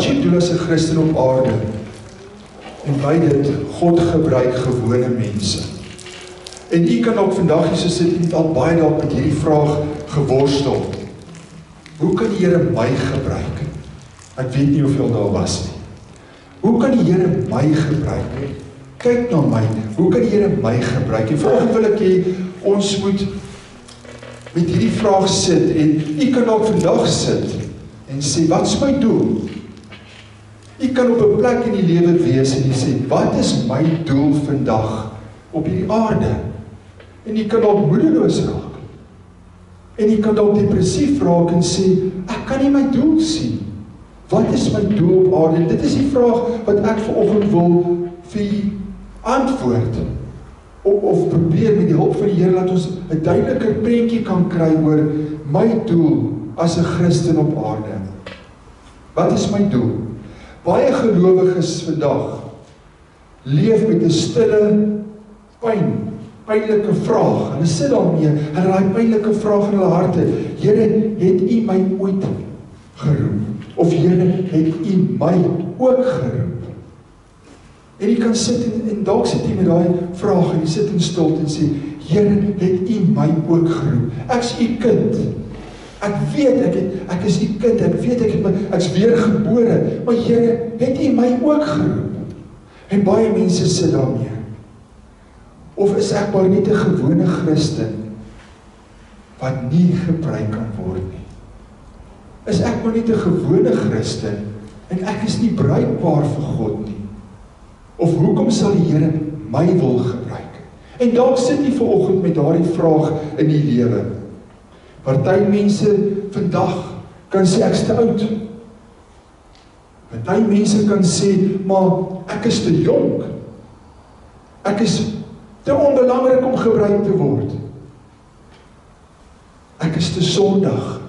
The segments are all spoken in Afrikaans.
Wat is jou doel as 'n Christen op aarde? En by dit, God gebruik gewone mense. En u kan ook vandag hier so sit en al baie dalk met hierdie vraag geworstel. Hoe kan die Here my gebruik? Ek weet nie of jy al daar was nie. Hoe kan die Here my gebruik? Kyk na my, hoe kan die Here my gebruik? En vanoggend wil ek hê, ons moet met hierdie vraag sit, en u kan ook vandag sit, en sê, wat is my doel? U kan op 'n plek in die lewe wees, en u sê, wat is my doel vandag, op hierdie aarde? En u kan ook moedeloos raak, en u kan ook depressief raak, en sê, ek kan nie my doel sien. Wat is my doel op aarde? Dit is die vraag wat ek vanoggend wil vir u antwoord, of probeer met die hulp van die Here, dat ons 'n duideliker prentjie kan kry oor my doel as 'n Christen op aarde. Wat is my doel? Baie gelowiges vandag leef met 'n stille pynlike vraag. Hulle sit daarmee, hulle daai pynlike vraag in hulle harte. Here, het u my ooit geroep? Of Here, het u my ook geroep? En jy kan sit en dalk sit jy met daai vraag en jy sit in stilte en sê, Here, het u my ook geroep? Ek's u kind. Ek weet ek is u kind. Ek weet ek's weergebore. Maar Here, het u my ook geroep? En baie mense sit daarmee. Of is ek maar net 'n gewone Christen wat nie gebruik kan word nie? Is ek maar net 'n gewone Christen en ek is nie bruikbaar vir God nie? Of hoekom sal die Here my wil gebruik? En dalk sit jy vanoggend met daardie vraag in die lewe. Party mense vandag kan sê ek's te oud. Party mense kan sê, maar ek is te jonk. Ek is te onbelangrik om gebruik te word. Ek is te sondig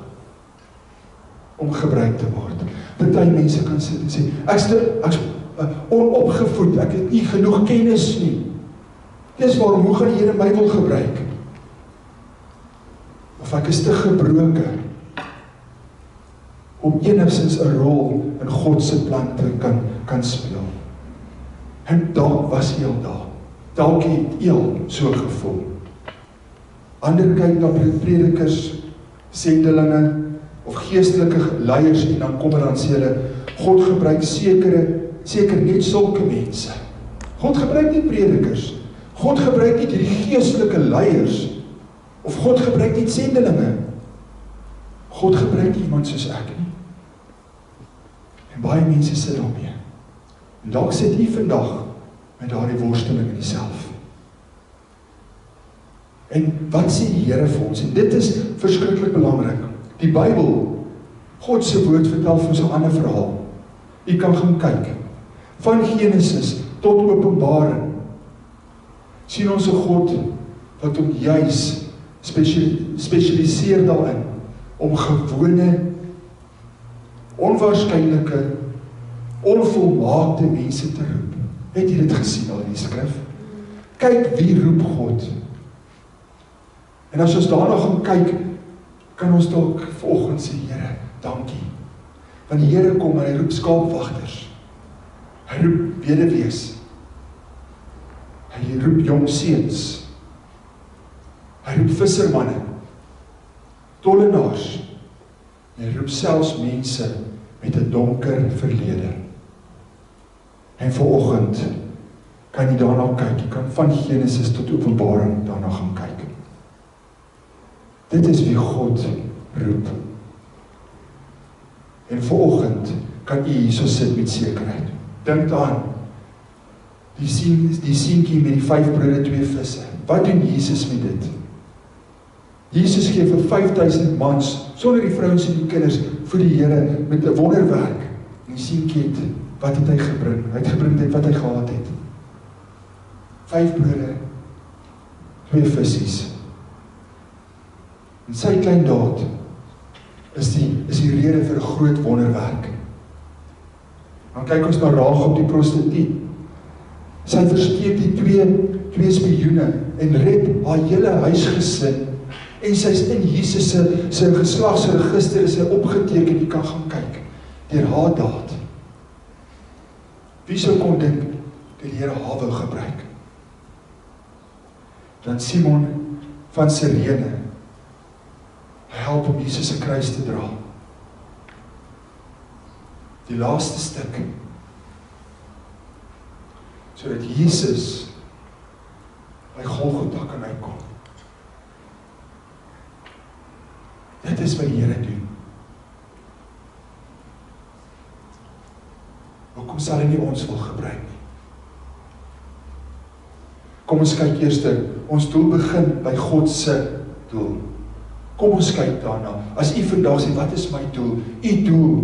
om gebruik te word. Party mense kan sit en sê, ek's onopgevoed, ek het nie genoeg kennis nie. Dis waarom, hoe gaan die Here my wil gebruik? Of ek is te gebroke om enigstens 'n rol in God se plan te kan speel. En dalk was jy al daar. Dalk het jy al so gevoel. Ander kyk na predikers, sendelinge of geestelike leiers en dan kom dan sê hulle, God gebruik seker net sulke mense. God gebruik nie predikers. God gebruik nie die geestelike leiers of God gebruik nie sendelinge. God gebruik nie iemand soos ek nie. En baie mense sit daarmee. En dalk sit jy vandag met daardie worsteling in jouself. En wat sê die Here vir ons? En dit is verskriklik belangrik. Die Bybel, God se woord vertel vir ons 'n ander verhaal. Jy kan gaan kyk. Van Genesis tot Openbaring sien ons 'n God wat hom juis spesialiseer daarin om gewone, onwaarskynlike, onvolmaakte mense te roep. Het jy dit gesien al in die skrif? Kyk wie roep God. En as ons daarna gaan kyk, kan ons dalk vanoggend sê, Here, dankie. Want die Here kom en hy roep skaapwagters. Hy roep weduwees. Hy roep jong seuns. Hy roep vissermanne, tollenaars. Hy roep selfs mense met 'n donker verlede. En vanoggend kan jy daarna kyk. Jy kan van Genesis tot Openbaring daarna gaan kyk. Dit is wie God roep. En vanoggend kan jy hierso sit met sekerheid. Dink daaraan. Die seentjie met die 5 brode, 2 visse. Wat doen Jesus met dit? Jesus gee vir 5000 mans, sonder die vrouens en die kinders, vir die Here met 'n wonderwerk. En die seentjie het, wat het hy gebring? Hy het gebring dit wat hy gehad het. 5 brode, 2 visse. En sy klein daad is die rede vir 'n groot wonderwerk. Dan kyk ons na Rahab die prostituut. Sy versteek die twee spioene en red haar hele huisgesin. En sy is in Jesus se geslagsregister is sy opgeteken. Jy kan gaan kyk deur haar daad. Wie sou kon dink dat die Here haar wou gebruik? Dan Simon van Sirene, hy help om Jesus se kruis te dra. Die laaste stuk, sodat Jesus by Golgotha kan uitkom. Dit is wat die Here doen. Hoekom sal hy nie ons wil gebruik nie? Kom ons kyk eers, ons doel begin by God se doel. Kom ons kyk daarna. As u vandag sê, wat is my doel? U doel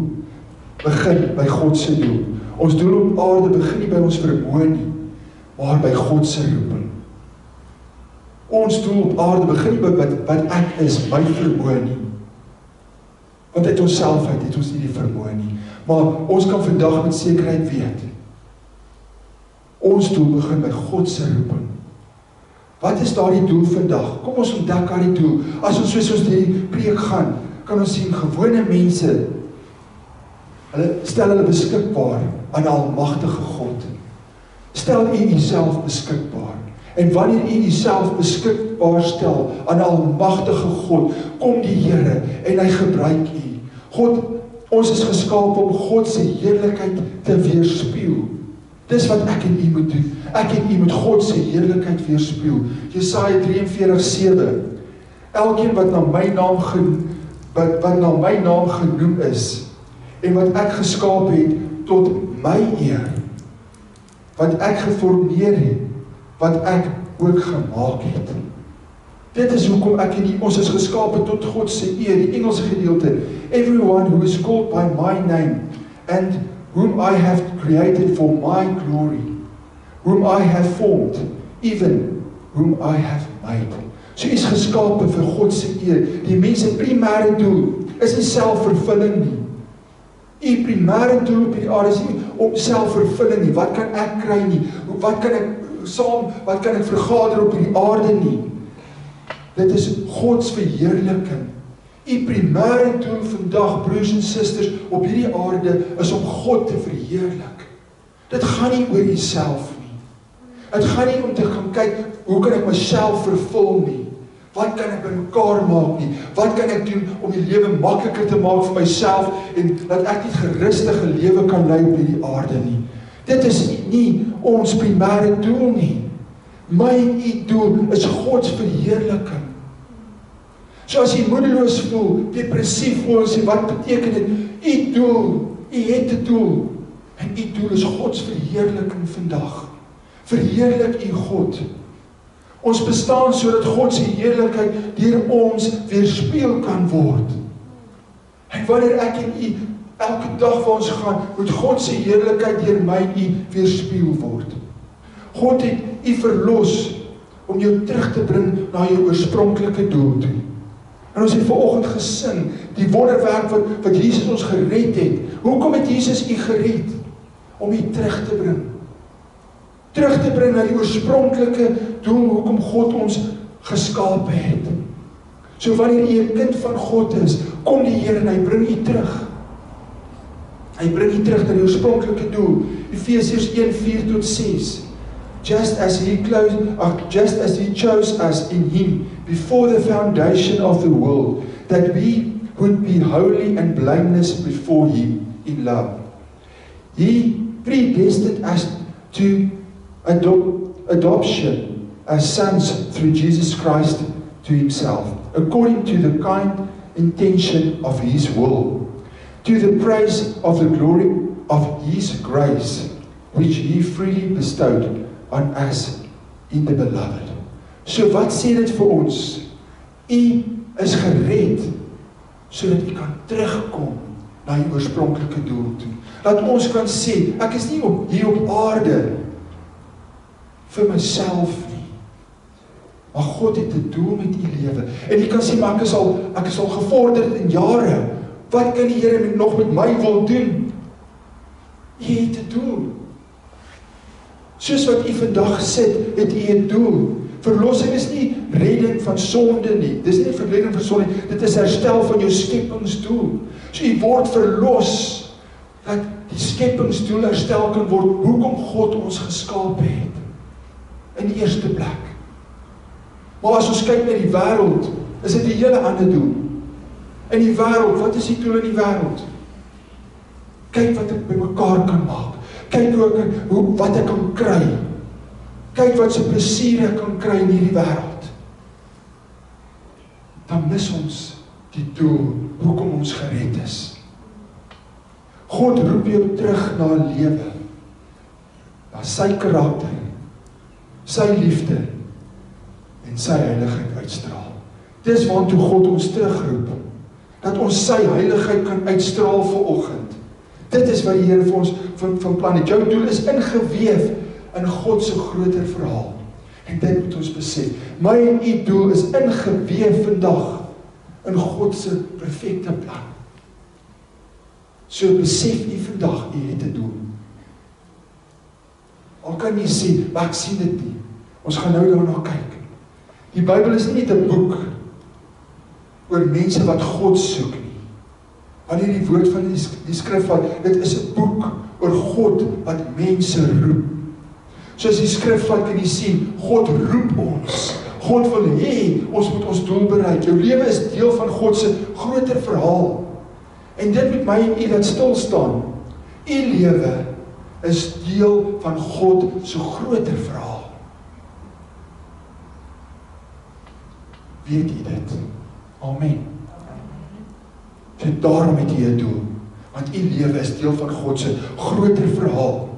begin by God se doel. Ons doel op aarde begin nie by ons vermoë nie, maar by God se roeping. Ons doel op aarde begin nie by wat ek is, my vermoë nie. Want uit onsself uit het ons nie die vermoë nie. Maar ons kan vandag met sekerheid weet, ons doel begin by God se roeping. Wat is daar die doel vandag? Kom ons ontdek daar die doel. As ons soos ons die preek gaan, kan ons sien gewone mense, hulle stel hulle beskikbaar aan die almagtige God. Stel u uself beskikbaar. En wanneer u uself beskikbaar stel aan die almagtige God, kom die Here en hy gebruik u. God, ons is geskaap om God se heerlikheid te weerspieël. Dis wat ek en u moet doen. Ek en u moet God se heerlikheid weerspieël. Jesaja 43:7. Elkeen wat na my naam genoem is en wat ek geskaap het tot my eer, wat ek geformeer het, wat ek ook gemaak het. Dit is hoekom ek en u, ons is geskaap tot God se eer. Die Engelse gedeelte, everyone who is called by my name and whom I have created for my glory, whom I have formed, even whom I have made. So is geskape vir God se eer. Die mens se primêre doel is nie selfvervulling nie. Die primêre doel op die aarde is nie om selfvervulling nie. Wat kan ek kry nie? Wat kan ek vergader op die aarde nie? Dit is Gods verheerliking. Die primêre doel vandag, broers en susters, op hierdie aarde, is om God te verheerlik. Dit gaan nie oor jouself nie. Dit gaan nie om te gaan kyk, hoe kan ek myself vervul nie? Wat kan ek bymekaar maak nie? Wat kan ek doen om die lewe makliker te maak vir myself en dat ek nie gerustige lewe kan lei op hierdie aarde nie? Dit is nie ons primêre doel nie. My en u doel is Gods verheerliking. So as jy moedeloos voel, depressief voel, sê, wat beteken dit? U doel, u het 'n doel, en u doel is Gods verheerliking vandag. Verheerlik u God. Ons bestaan sodat God se heerlikheid deur ons weerspieël kan word. En wanneer ek en u elke dag waar ons gaan, moet God se heerlikheid deur my en u weerspieël word. God het u verlos om jou terug te bring na jou oorspronklike doel toe. En ons het vanoggend gesing, die wonderwerk wat Jesus ons gered het. Hoekom het Jesus u gered? Om u terug te bring. Terug te bring na die oorspronklike doel, hoekom God ons geskaap het. So wanneer u 'n kind van God is, kom die Here en hy bring u terug. Hy bring u terug na die oorspronklike doel. Efesiërs 1:4-6. Just as he chose us in him before the foundation of the world, that we would be holy and blameless before him in love. He predestined us to adoption as sons through Jesus Christ to himself, according to the kind intention of his will, to the praise of the glory of his grace, which he freely bestowed on us in the beloved. So wat sê dit vir ons? U is gered, sodat u kan terugkom na die oorspronklike doel toe. Dat ons kan sê, ek is nie hier op aarde vir myself nie, maar God het 'n doel met u lewe. En jy kan sê, maar ek is al gevorderd in jare. Wat kan die Here nog met my wil doen? U het 'n doel. Soos wat u vandag sit, het u 'n doel. Verlossing is nie redding van sonde nie. Dis nie verredding van sonde nie. Dit is herstel van jou skepingsdoel. So u word verlos dat die skepingsdoel herstel kan word, hoekom God ons geskaap het. In die eerste plek. Maar as ons kyk na die wêreld, is dit 'n hele ander doel. In die wêreld, wat is die doel in die wêreld? Kyk wat ek bymekaar kan maak. Kyk wat ek kan kry. Kyk wat se plesier ek kan kry in hierdie wêreld. Dan mis ons die doel, hoekom ons gered is. God roep jou terug na 'n lewe, na sy karakter, sy liefde en sy heiligheid uitstraal. Dis waartoe God ons terugroep, dat ons sy heiligheid kan uitstraal vanoggend. Dit is wat die Here vir ons van plan het. Jou doel is ingeweef in God se groter verhaal. En dit moet ons besef. My en u doel is ingeweef vandag in God se perfekte plan. So besef u vandag, u het 'n doel. Al kan jy sê, maar ek sien dit nie. Ons gaan nou daarna kyk. Die Bybel is nie net 'n boek oor mense wat God soek nie. Wanneer die woord van die skrif vat, dit is 'n boek oor God wat mense roep. Soos die skrif vat, kan jy sien, God roep ons. God wil hê, ons moet ons doel bereik. Jou lewe is deel van God se groter verhaal. En dit moet my en u laat stil staan. U lewe is deel van God se groter verhaal. Weet u dit? Amen. So daarom het jy 'n doel, want u lewe is deel van God se groter verhaal.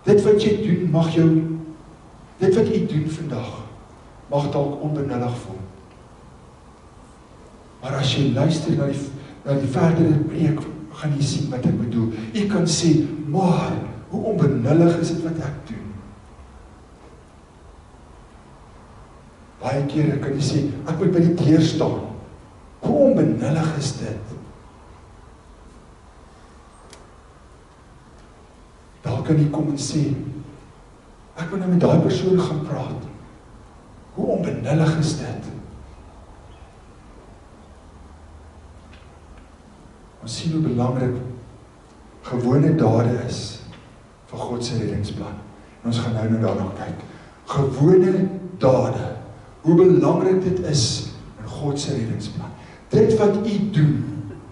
Dit wat jy doen, dit wat jy doen vandag, mag dalk onbenullig voel. Maar as jy luister na die verdere preek, gaan jy sien wat ek bedoel. Jy kan sê, maar, hoe onbenullig is dit wat ek doen? Baie kere kan jy sê, ek moet by die deur staan. Hoe onbenullig is dit? Daar kan jy kom en sê, ek moet nou met daai persoon gaan praat. Hoe onbenullig is dit? Ons sien hoe belangrik gewone dade is vir God se reddingsplan. En ons gaan nou daarna kyk. Gewone dade, hoe belangrik dit is in God se reddingsplan. Dit wat u doen,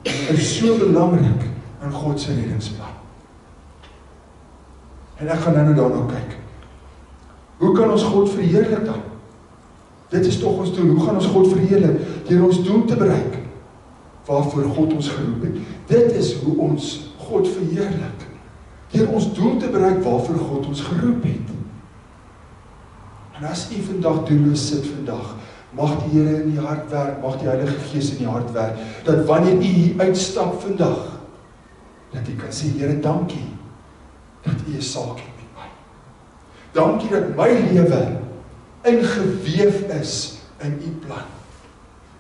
is so belangrik in God se reddingsplan. En ek gaan nou daarna kyk. Hoe kan ons God verheerlik dan? Dit is tog ons doel. Hoe gaan ons God verheerlik? Deur ons doel te bereik, waarvoor God ons geroep het. Dit is hoe ons God verheerlik. Deur ons doel te bereik, waarvoor God ons geroep het. En as u vandag doelloos sit vandag, mag die Here in die hart werk, mag die Heilige Gees in die hart werk, dat wanneer u hier uitstap vandag, dat u kan sê, Here, dankie, dat u 'n saak het met my. Dankie dat my lewe ingeweef is in u plan.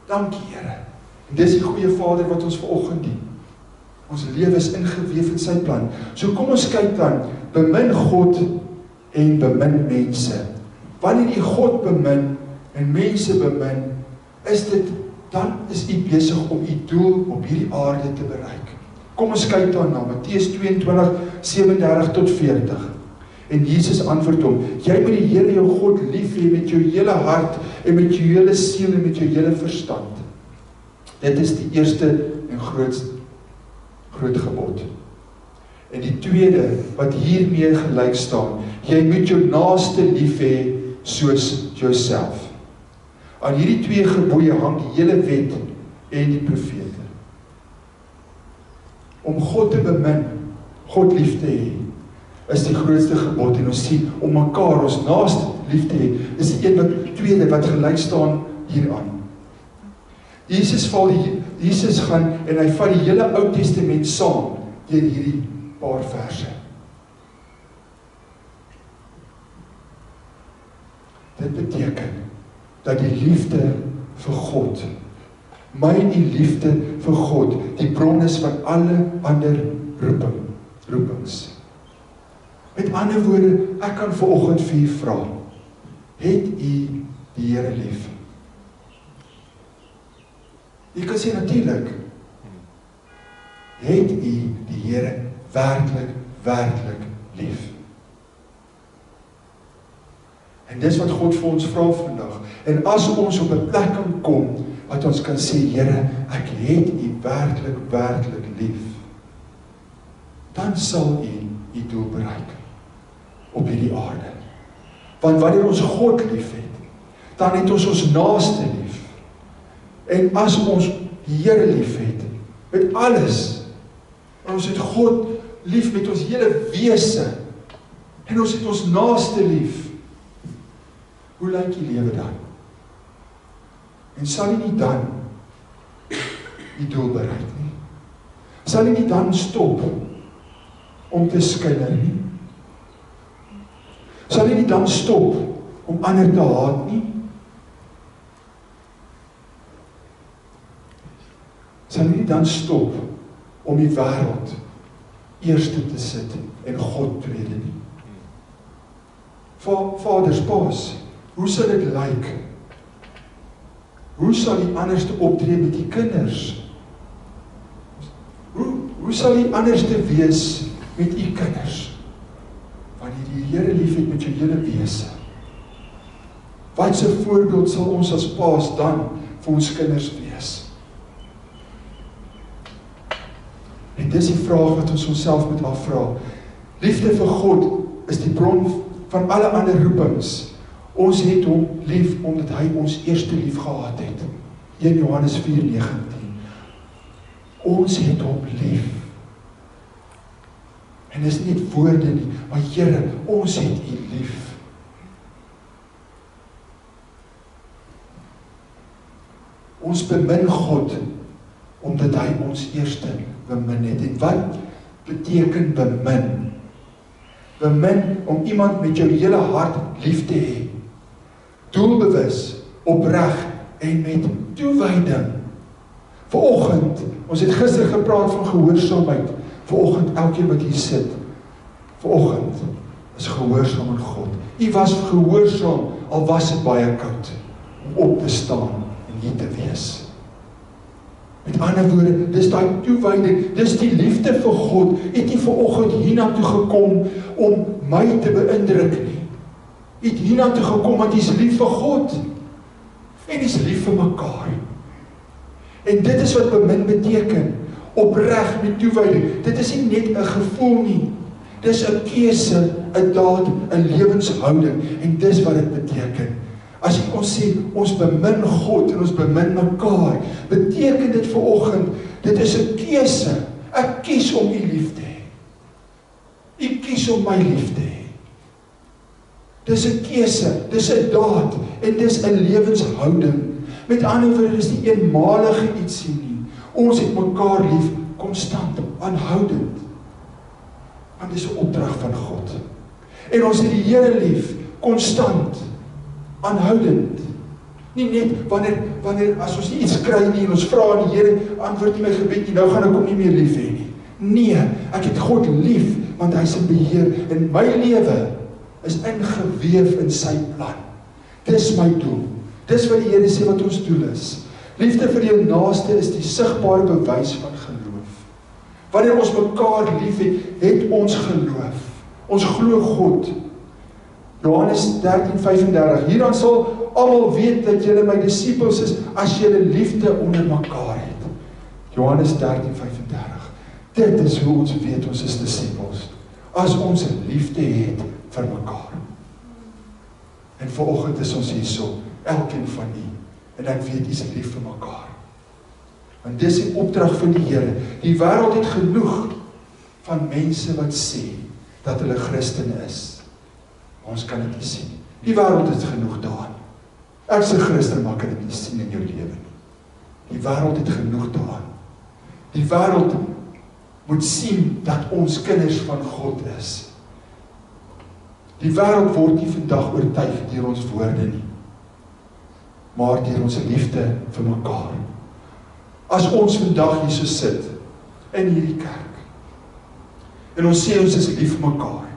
Dankie, Here. En dis die goeie Vader wat ons vanoggend dien. Ons lewe is ingeweef in sy plan. So kom ons kyk dan, bemin God en bemin mense. Wanneer u God bemin en mense bemin, dan is u besig om u doel op hierdie aarde te bereik. Kom ons kyk dan na Matteus 22:37 tot 40. En Jesus antwoord hom, jy moet die Here jou God lief hê met jou hele hart en met jou hele siel en met jou hele verstand. Dit is die eerste en groot gebod. En die tweede, wat hiermee gelyk staan, jy moet jou naaste lief hê soos jouself. Aan hierdie twee gebooie hang die hele wet en die profete. Om God te bemin, God lief te hê, is die grootste gebod. En ons sien, om mekaar, ons naaste lief te hê, is die tweede wat gelyk staan hieraan. Jesus gaan en hy vat die hele Ou Testament saam deur hierdie paar verse. Dit beteken dat die liefde vir God, my en die liefde vir God, die bron is van alle ander roepings. Met ander woorde, ek kan vanoggend vir u vra, het u die Here lief? Jy kan sê natuurlik. Het u die Here werklik, werklik lief? En dis wat God vir ons vra vandag. En as ons op 'n plek kan kom, wat ons kan sê, Here, ek het u werklik, werklik lief, dan sal u doel bereik op hierdie aarde. Want wanneer ons God lief het, dan het ons naaste lief. En as ons die Here lief het, met alles, en ons het God lief met ons hele wese, en ons het ons naaste lief, hoe lyk die lewe dan? En sal jy nie dan die doel bereik nie? Sal jy nie dan stop om te skinder nie? Sal jy nie dan stop om ander te haat nie? Sal jy nie dan stop om die wêreld eerste te sit en God tweede nie? Vaders, paas, hoe sal dit lyk? Hoe sal jy anders te optree met die kinders? Hoe sal jy anders te wees met die kinders? Wanneer jy die Here lief het met jou hele wese. Wat 'n voorbeeld sal ons as paas dan vir ons kinders wees? En dis die vraag wat ons onsself moet afvra. Liefde vir God is die bron van alle ander roepings. Ons het hom lief, omdat hy ons eerste lief gehad het. 1 Johannes 4:19. Ons het hom lief. En dis nie net woorde nie, maar Here, ons het u lief. Ons bemin God, omdat hy ons eerste bemin het. En wat beteken bemin? Bemin om iemand met jou hele hart lief te hê. Doelbewus, opreg en met toewyding. Vanoggend, ons het gister gepraat van gehoorsaamheid. Vanoggend, elkeen wat hier sit, vanoggend is gehoorsaam aan God. U was gehoorsaam, al was dit baie koud, om op te staan en hier te wees. Met ander woorde, dis daai toewyding, dis die liefde vir God. Het u vanoggend hiernatoe gekom om my te beïndruk nie. Het hiernatoe gekom want hy is lief vir God. En hy is lief vir mekaar. En dit is wat bemin beteken. Opreg met toewyding. Dit is nie net 'n gevoel nie. Dis 'n keuse, 'n daad, 'n lewenshouding. En dis wat dit beteken. As ons sê, ons bemin God en ons bemin mekaar, beteken dit vanoggend, dit is 'n keuse. Ek kies om u lief te hê. U kies om my lief te hê. Dis 'n keuse, dis 'n daad en dis 'n lewenshouding. Met ander woorde, dis nie eenmalige ietsie nie. Ons het mekaar lief, konstant, aanhoudend. Want dis 'n opdrag van God. En ons het die Here lief, konstant, aanhoudend. Nie net wanneer as ons nie iets kry nie en ons vra aan die Here, antwoord nie my gebed nie, nou gaan ek hom nie meer lief hê nie. Nee, ek het God lief, want hy is in beheer en my lewe is ingeweef in sy plan. Dis my doel. Dis wat die Here sê wat ons doel is. Liefde vir jou naaste is die sigbare bewys van geloof. Wanneer ons mekaar lief het, het ons geloof. Ons glo God. Johannes 13:35. Hieraan sal almal weet dat julle my disippels is as julle liefde onder mekaar het. Johannes 13:35. Dit is hoe ons weet ons is disippels. As ons liefde het vir mekaar. En vanoggend is ons hierso, elkeen van u. En ek weet u is lief vir mekaar. Want dis die opdrag van die Here. Die wêreld het genoeg van mense wat sê dat hulle Christen is. Maar ons kan dit nie sien. Die wêreld het genoeg daaraan. Ek is 'n Christen, maar kan dit nie sien in jou lewe nie. Die wêreld het genoeg daaraan. Die wêreld moet sien dat ons kinders van God is. Die wêreld word nie vandag oortuig deur ons woorde nie, maar deur ons liefde vir mekaar. As ons vandag hier so sit, in hierdie kerk, en ons sê ons is lief vir mekaar,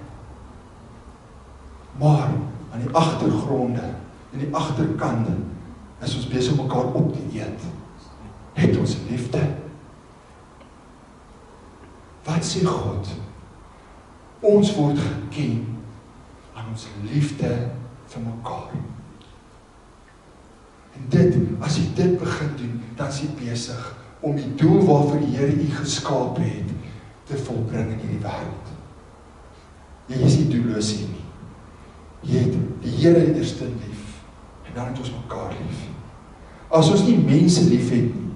maar aan die agtergronde, en die agterkante, is ons besig om mekaar op te eet. Het ons liefde? Wat sê God? Ons word geken aan ons liefde vir mekaar. En dit, as jy dit begin doen, dan is jy besig om die doel waarvoor die Here u geskaap het, te volbring in hierdie wêreld. Jy is nie doelloos hier nie. Jy het die Here eerste lief, en dan het ons mekaar lief. As ons nie mense lief het nie,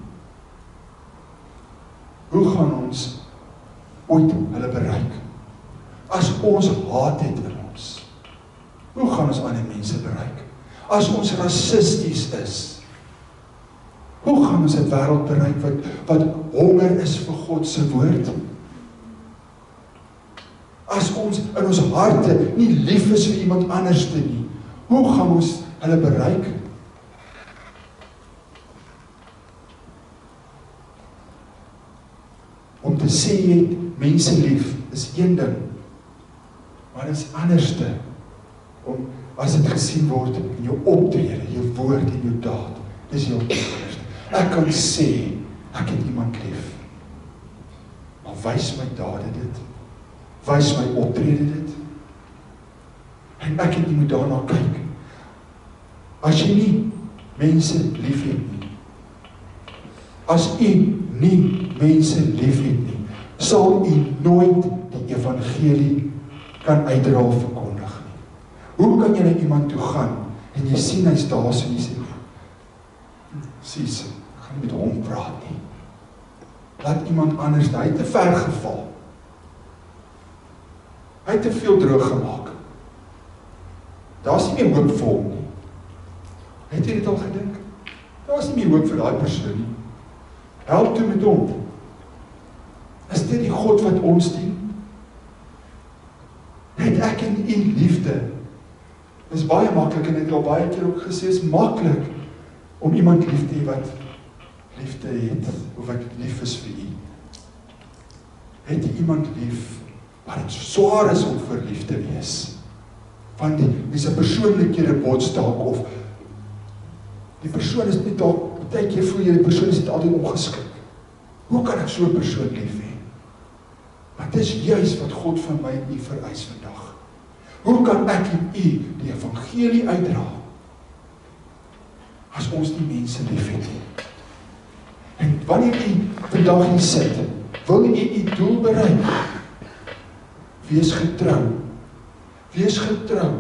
hoe gaan ons ooit hulle bereik? As ons haat het in ons, hoe gaan ons ander mense bereik? As ons rassisties is, hoe gaan ons 'n wêreld bereik wat honger is vir God se woord? As ons in ons harte nie lief is vir iemand anders nie, hoe gaan ons hulle bereik? Om te sê jy het mense lief is een ding, maar dit is anderste om as dit gesien word in jou optrede, jou woord en jou daad, dis heel anders. Ek kan sê ek het iemand lief, maar wys my dade dit, wys my optrede dit, en ek het nie moet daarna kyk. As jy nie mense lief het nie, as jy nie mense lief het nie, sal jy nooit die evangelie kan uitdra of verkondig nie. Hoe kan jy na iemand toe gaan en jy sien hy's daar so en jy sê, sies, ek gaan nie met hom praat nie. Laat iemand anders, hy het te ver geval. Hy het te veel droog gemaak. Daar is nie meer hoop vir hom nie. Het jy dit al gedink? Daar is nie meer hoop vir daai persoon nie. Help toe met hom. Is dit die God wat ons dien? Het ek en u liefde? Dit is baie maklik, en ek het al baie keer ook gesê, is maklik om iemand lief te hê wat liefde het, of wat lief is vir u. Het jy iemand lief wat het swaar is om verlief te wees? Want die is 'n persoonlikhede botstalk, of die persoon is nie dalk, baie keer voel jy die persoon is nie altyd omgeskik. Hoe kan ek so 'n persoon lief hê? Maar dit is juis wat God van my en u vereis vandag. Hoe kan ek en u die evangelie uitdra as ons nie mense lief het nie? En wanneer u vandag hier sit, wil u u doel bereik? Wees getrou. Wees getrou.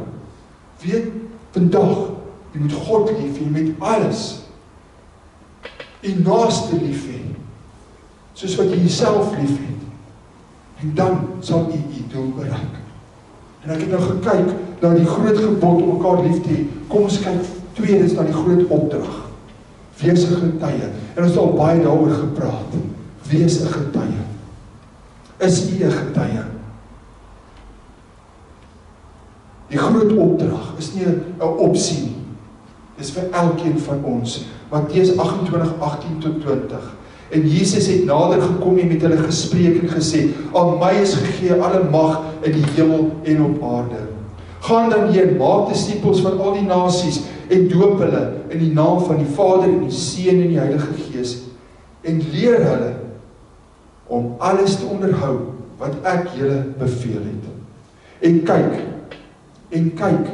Weet vandag, jy moet God lief hê met alles. U naaste lief hê, soos wat jy jouself lief het. En dan sal u u doel bereik. En ek het nou gekyk na die groot gebod om mekaar lief te hê. Kom ons kyk tweedens na die groot opdrag. Wees 'n getuie. En ons het al baie daaroor gepraat. Wees 'n getuie. Is u 'n getuie? Die groot opdrag is nie 'n opsie nie. Dis vir elkeen van ons. Matteus 28:18-20. En Jesus het nader gekom en met hulle gespreek en gesê, aan my is gegee alle mag in die hemel en op aarde. Gaan dan heen, maak disippels van al die nasies en doop hulle in die naam van die Vader en die Seun en die Heilige Gees en leer hulle om alles te onderhou wat ek julle beveel het. En kyk,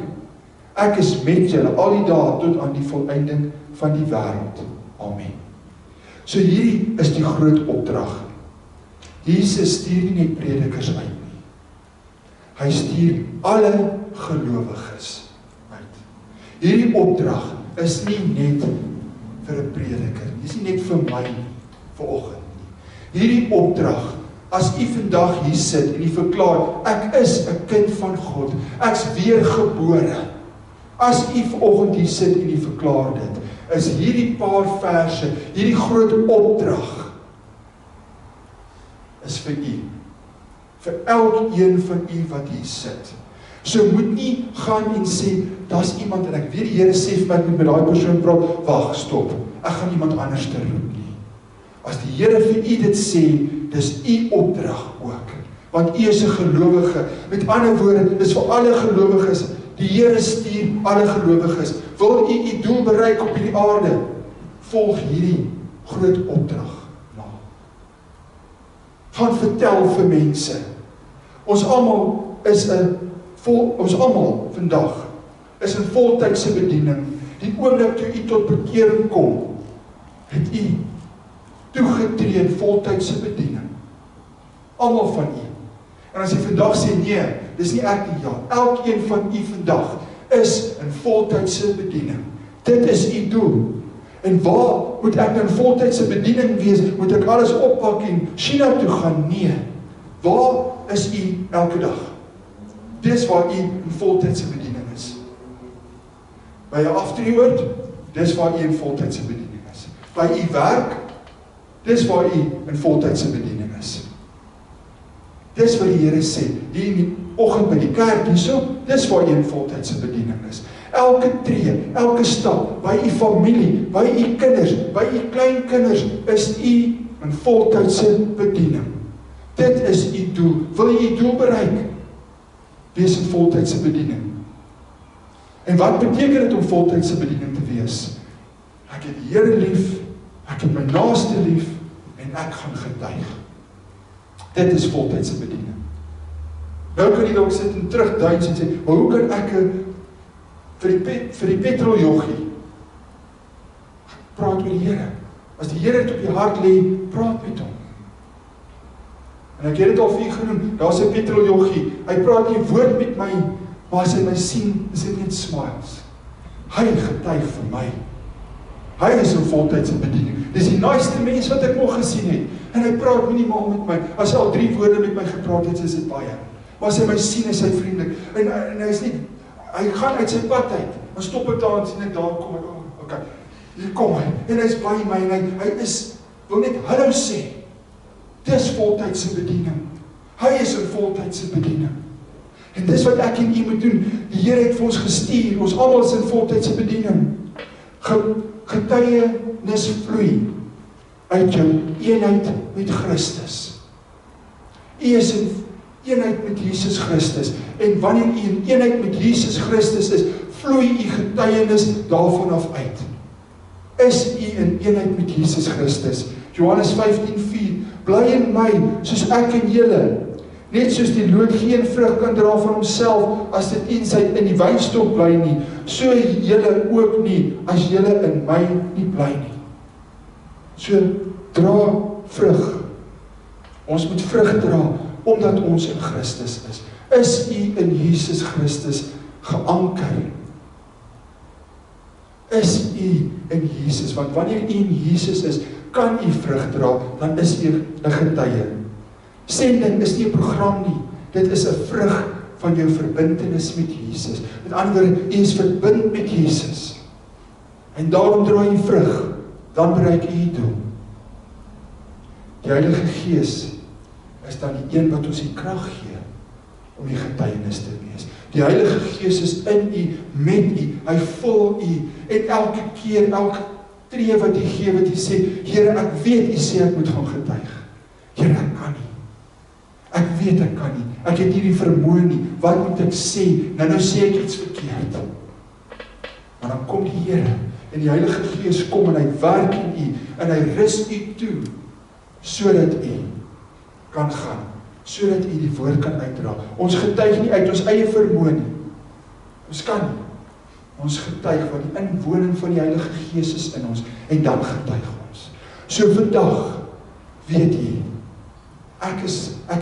ek is met julle al die dae tot aan die volëinding van die wêreld. Amen. So hierdie is die groot opdrag. Jesus stuur nie net predikers uit nie. Hy stuur alle gelowiges uit. Hierdie opdrag is nie net vir 'n prediker, dis nie net vir my vanoggend nie. Hierdie opdrag, as u vandag hier sit en u verklaar, ek is 'n kind van God, ek's weergebore. As u vanoggend hier sit en u verklaar dit, is hierdie paar verse, hierdie groot opdrag, is vir u. Vir elkeen van u wat hier sit. So moet nie gaan en sê, daar's iemand, en ek weet die Here sê vir my, ek moet met daai persoon praat, wag, stop, ek gaan iemand anders te roep nie. As die Here vir u dit sê, dis u opdrag ook. Want u is 'n gelowige. Met ander woorde, dis vir alle gelowiges. Die Here stuur alle gelowiges. Wil u u doel bereik op hierdie aarde? Volg hierdie groot opdrag na. Gaan vertel vir mense. Ons almal vandag is in voltydse bediening. Die oomblik toe u tot bekering kom, het u toegetree in voltydse bediening. Almal van u. En as jy vandag sê, nee, dis nie ek nie, ja. Elkeen van u vandag is in voltydse bediening. Dit is u doel. En waar moet ek in voltydse bediening wees? Moet ek alles oppak en China toe gaan? Nee. Waar is u elke dag? Dis waar u in voltydse bediening is. By 'n aftreeoord, dis waar u in voltydse bediening is. By u werk, dis waar u in voltydse bediening is. Dis wat die Here sê, hier in die oggend by die kerk hierso, dis waar u in voltydse bediening is. Elke tree, elke stap, by u familie, by u kinders, by u kleinkinders, is u in voltydse bediening. Dit is u doel. Wil jy u doel bereik? Wees in voltydse bediening. En wat beteken dit om voltydse bediening te wees? Ek het die Here lief, ek het my naaste lief, en ek gaan getuig. Dit is voltydse bediening. Nou kan jy dalk sit en terugduins en sê, maar hoe kan ek vir die petroljoggie praat met die Here? As die Here het op die hart lê, praat met hom. En ek het dit al vir u genoem, daar is 'n petroljoggie, hy praat nie woord met my, maar as hy my sien, is dit net smiles. Hy getuig vir my. Hy is 'n voltydse bediening. Dis die naaste mens wat ek nog gesien het. En hy praat minimaal met my. As hy al 3 woorde met my gepraat het, is dit baie. Maar as hy my sien, is hy vriendelik. En hy is nie, hy gaan uit sy pad uit. Dan stop ek daar en sien ek daar kom ek. Oh, okay. Hier kom hy. En hy is by my en hy is, wil net hallo sê. Dis voltydse bediening. Hy is 'n voltydse bediening. En dis wat ek en u moet doen. Die Here het vir ons gestuur. Ons almal is in voltydse bediening. Getuienis vloei uit jou eenheid met Christus. U is in eenheid met Jesus Christus. En wanneer u in eenheid met Jesus Christus is, vloei u getuienis daarvan af uit. Is u in eenheid met Jesus Christus? Johannes 15:4 Bly in my, soos ek in julle. Net soos die loot geen vrug kan dra van homself, as dit in die wynstok bly nie, so julle ook nie, as julle in my nie bly nie. So, dra vrug. Ons moet vrug dra, omdat ons in Christus is. Is u in Jesus Christus geanker? Is u in Jesus? Want wanneer u in Jesus is, kan u vrug dra, dan is u 'n getuie. Sending is nie 'n program nie, dit is 'n vrug van jou verbintenis met Jesus. Met ander woorde, u is verbind met Jesus. En daarom dra u vrug, dan bereik u doel. Die Heilige Gees is dan die een wat ons die krag gee om die getuienis te wees. Die Heilige Gees is in u, met u, hy vul u, en elke keer, elke tree wat u gee, wat u sê, Here, ek weet u sê ek moet gaan getuig. Here, ek kan nie. Ek weet ek kan nie. Ek het nie die vermoë nie. Wat moet ek sê? Nou sê ek iets verkeerd. Maar dan kom die Here en die Heilige Gees kom en hy werk in u en hy rus u toe sodat u kan gaan, sodat u die woord kan uitdra. Ons getuig nie uit ons eie vermoë nie. Ons kan nie. Ons getuig want die inwoning van die Heilige Gees is in ons en dan getuig ons. So vandag weet jy, ek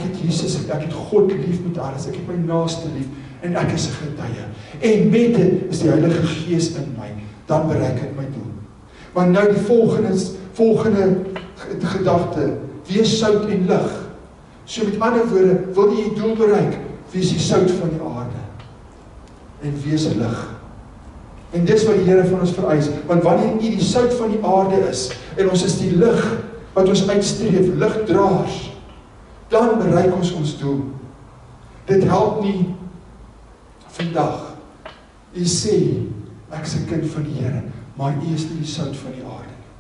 het Jesus, ek het God lief met alles, ek het my naaste lief en ek is 'n getuie. En met dit is die Heilige Gees in my, dan bereik ek my doel. Maar nou die volgende gedagte, wees sout en lig. So met ander woorde, wil jy die doel bereik, wees die sout van die aarde en wees lig. En dis wat die Here van ons vereis, want wanneer jy die sout van die aarde is en ons is die lig wat ons uitstreef, ligdraers, dan bereik ons doel. Dit help nie vandag. U sê, ek is 'n kind van die Here, maar u is nie die sout van die aarde nie.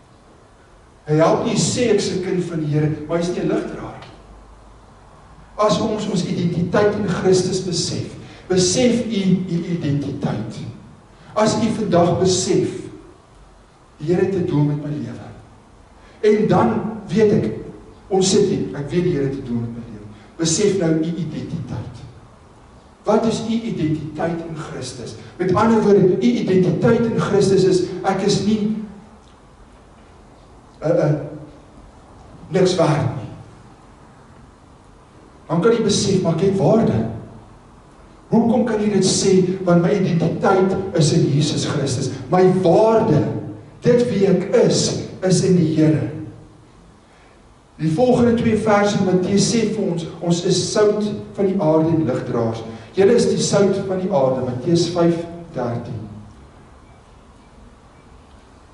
Hy help nie sê ek is 'n kind van die Here, maar hy is nie 'n ligdraer. As ons identiteit in Christus besef u identiteit. As u vandag besef, die Here het 'n doel met my lewe. En dan weet ek, Ons sit hier, ek weet die Here te doen met my lewe. Besef nou u identiteit. Wat is u identiteit in Christus? Met ander woorde, u identiteit in Christus is, ek is nie niks waard nie. Dan kan jy besef, maar ek het waarde. Hoekom kan jy dit sê? Want my identiteit is in Jesus Christus. My waarde, dit wie ek is in die Here. Die volgende 2 verse in Matteus sê vir ons is sout van die aarde en ligdraers. Julle is die sout van die aarde, Matteus 5:13.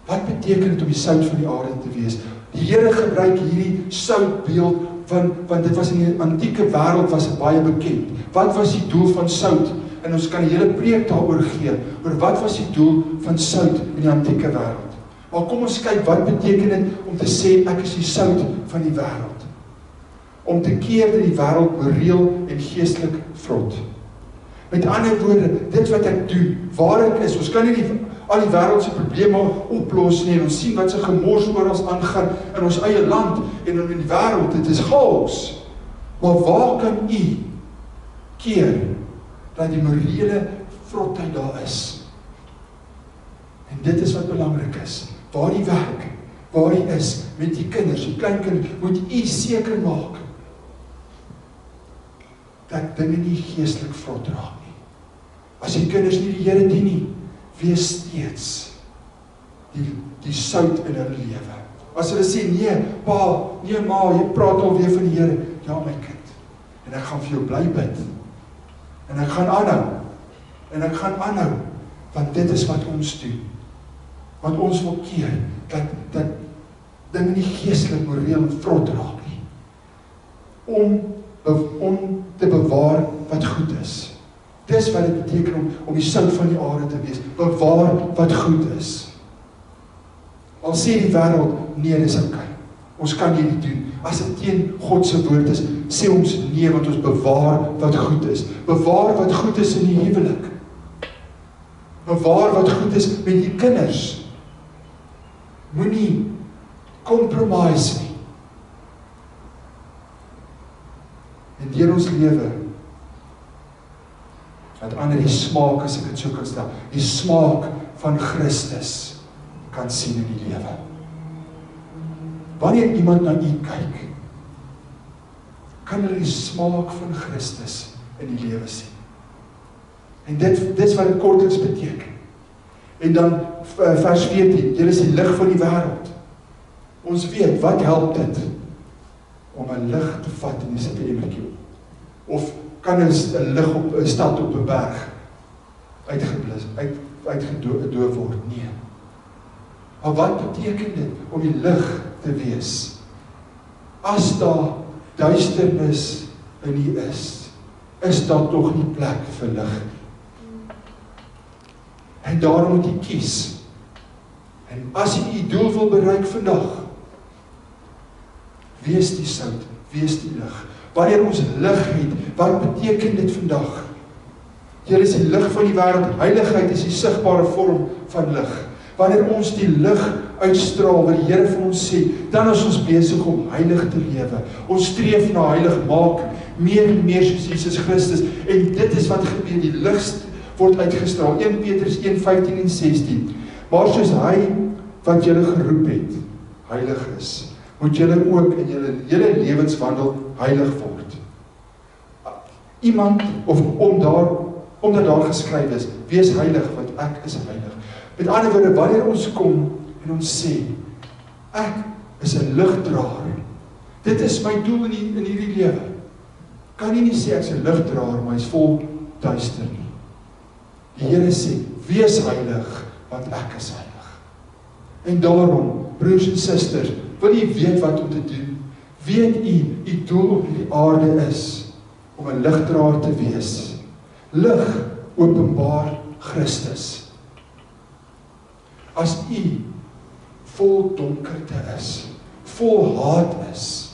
Wat beteken dit om die sout van die aarde te wees? Die Here gebruik hierdie soutbeeld, want dit was in die antieke wêreld was dit baie bekend. Wat was die doel van sout? En ons kan 'n hele preek daaroor gee, oor wat was die doel van sout in die antieke wêreld. Maar kom ons kyk, wat beteken dit om te sê, ek is die sout van die wêreld? Om te keer dat die wêreld moreel en geestelik vrot. Met ander woorde, dit wat ek doen, waar ek is, ons kan nie al die wêreldse probleme oplos nie, en ons sien wat se gemors oral aangaan in ons eie land en in die wêreld, dit is chaos. Maar waar kan u keer dat die morele vrotheid daar is? En dit is wat belangrik is. Waar die werk, waar die is, met die kinders, die kleinkinders, moet u seker maak dat dinge nie geestelik vrot raak nie. As die kinders nie die Here dien nie, wees steeds die sout in hulle lewe. As hulle sê, nee, pa, nee, ma, jy praat alweer van die Here, ja my kind, en ek gaan vir jou bly bid, en ek gaan aanhou, want dit is wat ons doen. Want ons wil keer, dat dinge nie geestelik moreel vrot raak nie. Om te bewaar wat goed is. Dis wat dit beteken om die sout van die aarde te wees. Bewaar wat goed is. Al sê die wêreld, nee, dis okay. Ons kan hier nie doen. As dit teen God se woord is, sê ons nee, want ons bewaar wat goed is. Bewaar wat goed is in die huwelik. Bewaar wat goed is met die kinders. Moenie compromise nie. En deur ons lewe, dat ander die smaak, as ek dit so kan stel, die smaak van Christus kan sien in die lewe. Wanneer iemand na u kyk, kan hulle die smaak van Christus in die lewe sien. En dit is wat dit kortliks beteken. En dan vers 14, julle is die lig van die wêreld. Ons weet, wat help dit? Om 'n lig te vat en jy sit 'n emmertjie op. Of kan 'n lig op 'n stad op 'n berg uitgedoof word? Nee. Maar wat beteken dit om die lig te wees? As daar duisternis in u is daar tog nie plek vir lig. En daarom moet jy kies. En as jy die doel wil bereik vandag, wees die sout, wees die lig. Wanneer ons lig het, wat beteken dit vandag? Julle is die lig van die wêreld, heiligheid is die sigbare vorm van lig. Wanneer ons die lig uitstraal, wat die Here vir ons sê, dan is ons besig om heilig te lewe. Ons streef na heilig maak, meer en meer soos Jesus Christus, en dit is wat gebeur, die lig word uitgestraal. 1 Petrus 1:15 en 16. Maar soos hy wat julle geroep het, heilig is, moet julle ook in julle lewenswandel heilig word. Iemand, of omdat daar geskryf is, wees heilig, want ek is heilig. Met ander woorde, wanneer ons kom en ons sê, ek is 'n ligdraer. Dit is my doel in hierdie lewe. Kan jy nie sê ek is 'n ligdraer, maar hy is vol duister nie. Die Here sê, wees heilig, want ek is heilig. En daarom, broers en susters, wil jy weet wat om te doen? Weet u doel op die aarde is, om 'n ligdraer te wees. Lig openbaar Christus. As u vol donkerte is, vol haat is,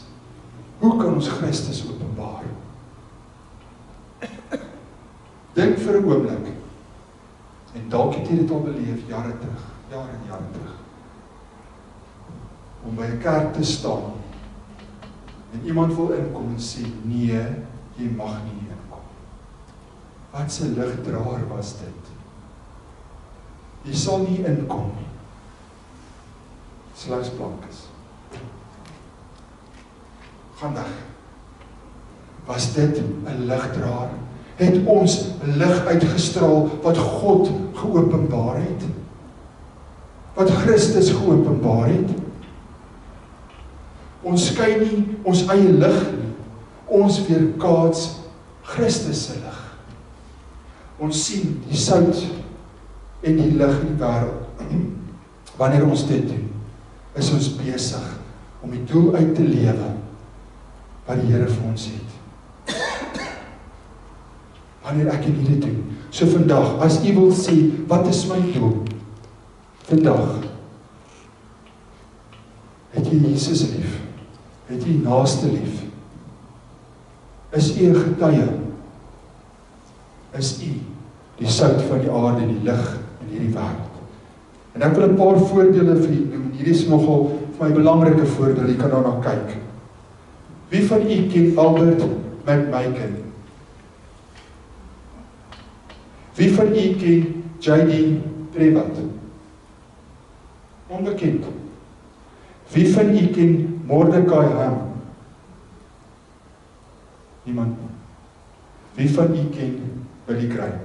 hoe kan ons Christus openbaar? Dink vir 'n oomblik, en dalk het jy dit al beleef, jare terug, om by 'n kerk te staan, En iemand wil inkom en sê, nee, jy mag nie inkom. Wat 'n ligdraer was dit? Jy sal nie inkom nie. Slegs blankes. Gaan weg. Was dit 'n ligdraer? Het ons 'n lig uitgestraal wat God geopenbaar het? Wat Christus geopenbaar het? Ons skyn nie ons eie lig nie. Ons weerkaats Christus se lig. Ons sien die sout en die lig in die wêreld. Wanneer ons dit doen, is ons besig om die doel uit te lewe wat die Here vir ons het. Wanneer ek en u dit doen. So vandag, as u wil sê, wat is my doel? Vandag, het jy Jesus lief? Het jy naaste lief? Is u 'n getuie? Is u die sout van die aarde, die lig in hierdie wêreld? En ek wil 'n paar voorbeelde vir u noem. Hierdie is nogal vir my belangrike voorbeelde, jy kan daarna kyk. Wie van u ken Albert McMakin? Wie van u ken J.D. Prevat? Onbekend. Wie van u ken Mordecai Ham? Niemand. Wie van u ken Billy Graham?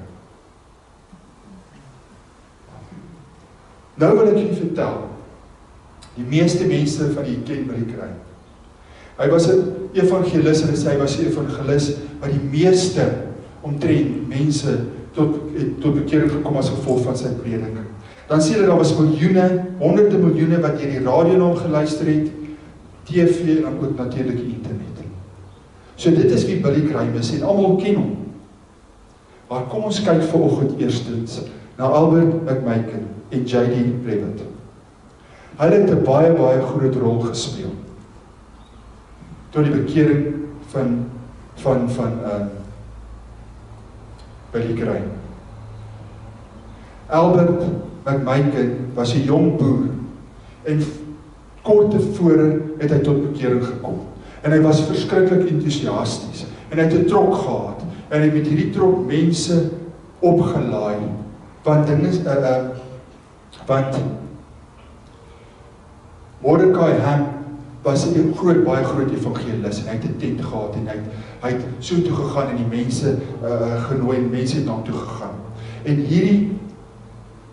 Nou wil ek u vertel, die meeste mense van u ken Billy Graham. Hy was 'n evangelis en hy was 'n evangelis wat die meeste omtrent mense tot bekering gekom as gevolg van sy prediking. Dan sê hulle, daar was miljoene, honderde miljoene wat deur die radio na hom geluister het, TV en dan ook natuurlik die internet. So dit is wie Billy Graham is en almal ken hom. Maar kom ons kyk vanoggend eerstens na Albert McMakin en J.D. Prevat. Hulle het 'n baie groot rol gespeel tot die bekering van Billy Graham. Albert McMakin was 'n jong boer en kort tevore het hy tot bekering gekom. En hy was verskriklik entoesiasties en hy het 'n trok gehad en hy het met hierdie trok mense opgelaai want dinge want Mordecai Ham was 'n baie groot evangelis en hy het 'n tent gehad en hy het so toe gegaan en die mense genooi en mense het na hom toe gegaan. En hierdie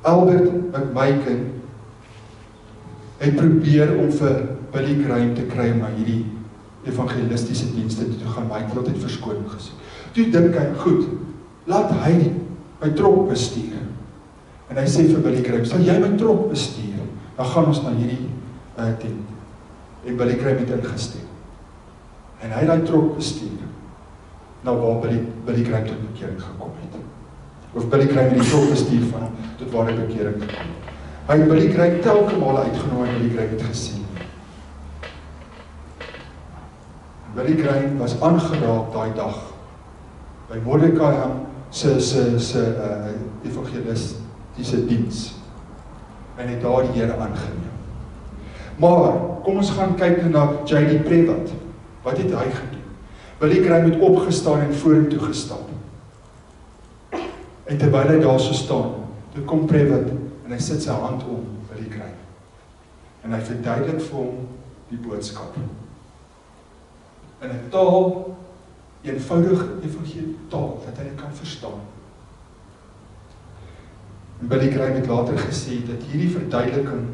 Albert McMakin het probeer om vir Billy Graham te kry om na hierdie evangelistiese dienste toe te gaan, maar hy het altyd verskoning gesien. Toe dink hy, goed, laat hy my trok bestuur. En hy sê vir Billy Graham, sal jy my trok bestuur? Dan gaan ons na hierdie tent. En Billy Graham het ingestem. En hy het die trok bestuur na waar Billy Graham tot bekering gekom het. Of Billy Graham het die trok bestuur van hom tot waar hy bekering gekom. Hy het Billy Graham telke male uitgenooi en Billy Graham het gesien. Billy Graham was aangeraak daai dag by Mordecai se evangelistiese diens. En het daar die Here aangeneem. Maar kom ons gaan kyk na J.D. Prevat. Wat het hy gedoen? Billy Graham het opgestaan en vorentoe gestap. En terwyl hy daar so staan, toe kom Prevat en hy sit sy hand om Billy Graham. En hy verduidelik vir hom die boodskap. In 'n taal, eenvoudige evangelie taal, dat hy dit kan verstaan. En Billy Graham het later gesê dat hierdie verduideliking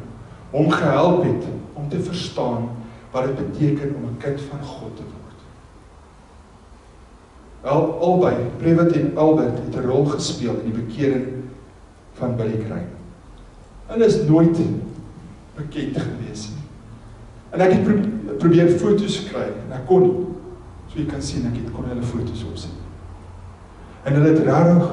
hom gehelp het om te verstaan wat dit beteken om 'n kind van God te word. Albei, Prevat en Albert, het 'n rol gespeel in die bekering van Billy Graham. Hulle is nooit bekend gewees nie. En ek het probeer foto's kry, en ek kon nie. So jy kan sien, ek kon hulle foto's opsit. En hulle het regtig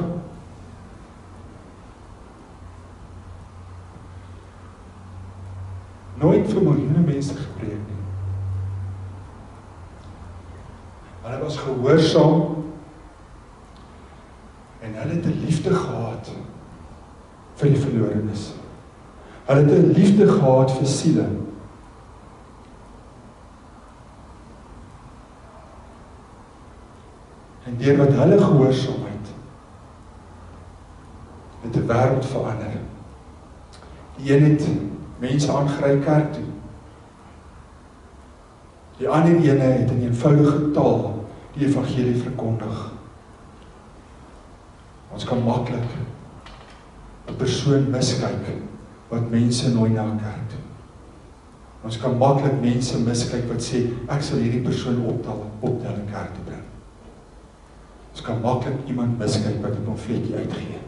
nooit vir miljoene mense gepreek nie. Hulle was gehoorsaam en hulle het 'n liefde gehad vir die verlorenes. Hulle het 'n liefde gehad vir siele. En deur wat hulle gehoorsaamheid het 'n wêreld verander. Die een het mense aangery kerk toe. Die ander ene het in eenvoudige taal die evangelie verkondig. Ons kan maklik 'n persoon miskyk wat mense nooi na kerk toe. Ons kan maklik mense miskyk wat sê, ek sal hierdie persoon optel in kerk toe bring. Ons kan maklik iemand miskyk wat 'n pamfletjie uitgee.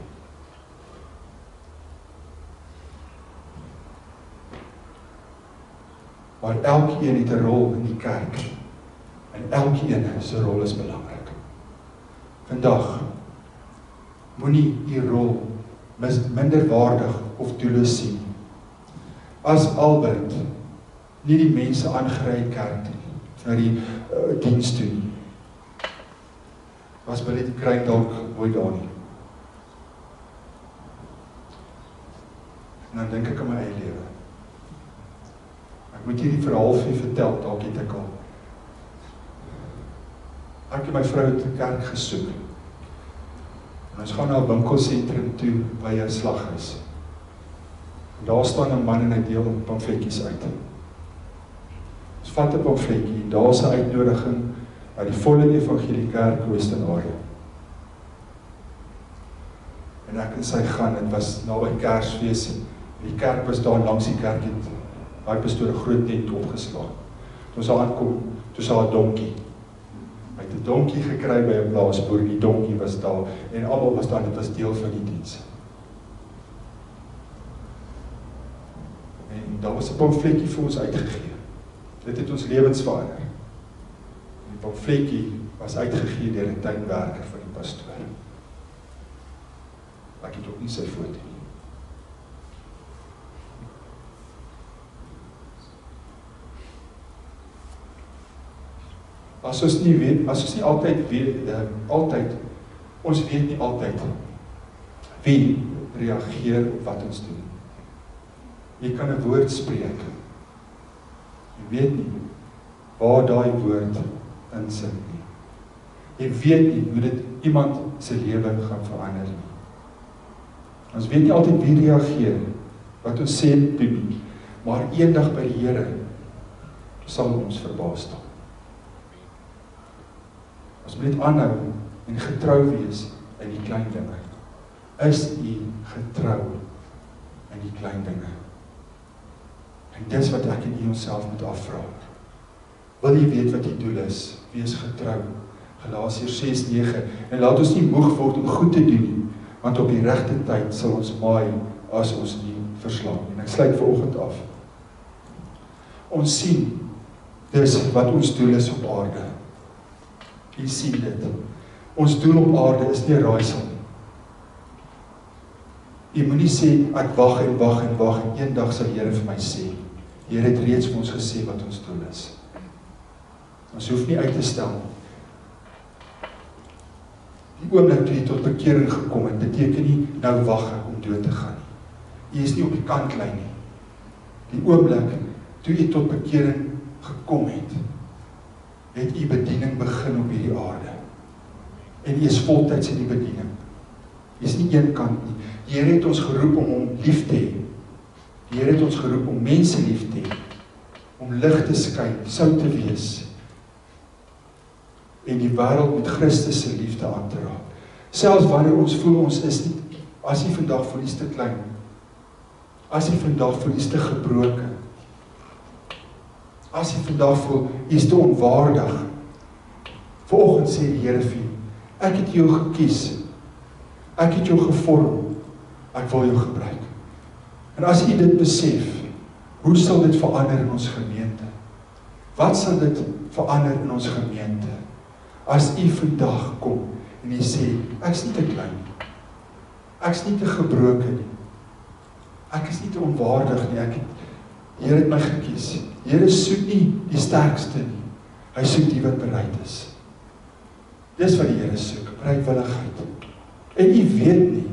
Maar elkeen het 'n rol in die kerk. En elkeen se rol is belangrik. Vandag, moenie die rol minderwaardig of doelloos sien. As Albert nie die mense aangery kerk toe, na die diens toe nie, was Billy die kruik dalk nooit daar nie. En dan dink ek aan my eie lewe. Ek moet hierdie verhaal vir vertel, dalk het ek al. Ek en my vrou het 'n kerk gesoek. En ons gaan na 'n winkelsentrum toe by 'n slaghuis. En daar staan 'n man en hy deel pamfletjies uit. Ons vat 'n pamfletjie, daar is 'n uitnodiging uit die Volle Evangelie Kerk Oosternaarde. En ek en sy gaan, dit was naby Kersfees. Die kerk was daar langs die kerk het. Daar was toe 'n groot tent opgeslaan. Toe ons daar aankom, toe sal 'n donkie. Hy het 'n donkie gekry by 'n plaasboer, die donkie was daar en almal was daar, dit was deel van die diens. En daar was 'n pamfletjie vir ons uitgegee. Dit het ons lewens verander. Die pamfletjie was uitgegee deur 'n tuinwerker van die pastoor. Ek het ook nie sy foto nie. As ons nie weet, as ons nie altyd weet, ons weet nie altyd wie reageer op wat ons doen. Jy kan 'n woord spreek. Jy weet nie waar daai woord insit nie. Jy weet nie hoe dit iemand se lewe gaan verander nie. Ons weet nie altyd wie reageer, wat ons sê en doen nie, maar eendag by die Here sal ons verbaas staan. Ons moet net aanhou en getrou wees in die klein dinge. Is u getrou in die klein dinge? En dis wat ek en u onsself moet afvra. Wil jy weet wat die doel is? Wees getrou. Galasiërs 6:9. En laat ons nie moeg word om goed te doen nie, want op die regte tyd sal ons maai as ons nie verslaan nie. En ek sluit vanoggend af. Ons sien dis wat ons doel is op aarde. Jy sien dit. Ons doel op aarde is nie raaisel nie. Jy moet nie sê, ek wag en wag en wag en eendag sal die Here vir my sê. Die Here het reeds vir ons gesê wat ons doel is. Ons hoef nie uit te stel. Die oomblik toe jy tot bekering gekom het, beteken nie nou wag om dood te gaan nie. Jy is nie op die kantlyn nie. Die oomblik toe jy tot bekering gekom het jy bediening begin op hierdie aarde. En jy is voltyds in die bediening. Jy is nie een kant nie. Die Here het ons geroep om hom lief te hê. Die Here het ons geroep om mense lief te hê. Om lig te skyn, sout te wees. En die wêreld met Christus se liefde aan te raak. Selfs wanneer ons voel ons is nie, as jy vandag voel jy's te klein. As jy vandag voel jy's te gebroken. As jy vandag voel jy's te onwaardig. Vanoggend sê die Here vir jou, ek het jou gekies. Ek het jou gevorm. Ek wil jou gebruik. En as jy dit besef, hoe sal dit verander in ons gemeente? Wat sal dit verander in ons gemeente? As jy vandag kom en jy sê, ek is nie te klein nie. Ek is nie te gebroken nie. Ek is nie te onwaardig nie. Die Here het my gekies. Die Here soek nie die sterkste nie. Hy soek die wat bereid is. Dis wat die Here soek, bereidwilligheid. En jy weet nie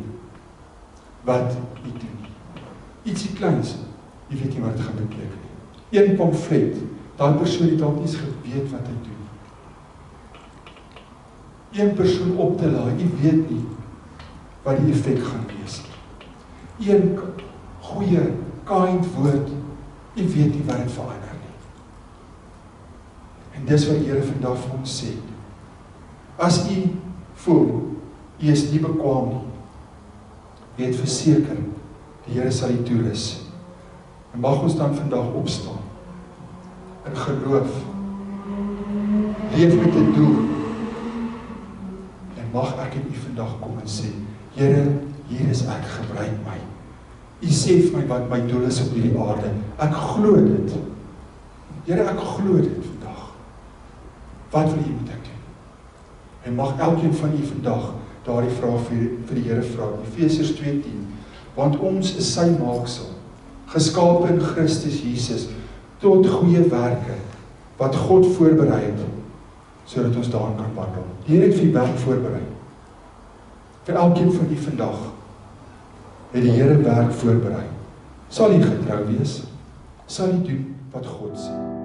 wat jy doen. Ietsie kleins, jy weet nie wat dit gaan beteken nie. Een pamflet, daai persoon het dalk nie eens geweet wat hy doen. een persoon op te laai, jy weet nie wat die effek gaan wees nie. Een goeie, kind woord, jy weet nie wat dit verander nie. En dis wat die Here vandag vir ons sê. As jy voel, jy is nie bekwaam nie, weet verseker, die Here sal jy toerus. En mag ons dan vandag opstaan, in geloof, leef met 'n doel, en mag ek en u vandag kom en sê, Here, hier is ek, gebruik my. U sê vir my wat my doel is op hierdie aarde. Ek glo dit. Here, ek glo dit vandag. Wat wil u moet ek doen? En mag elkeen van u vandag daardie vraag vir die Here vra. Efesiërs 2:10. Want ons is sy maaksel, geskape in Christus Jesus, tot goeie werke, wat God voorberei het, sodat ons daarin kan wandel. Die Here het vir die werk voorberei. Vir elkeen van u vandag, het die Here werk voorberei. Sal jy getrou wees? Sal jy doen wat God sê?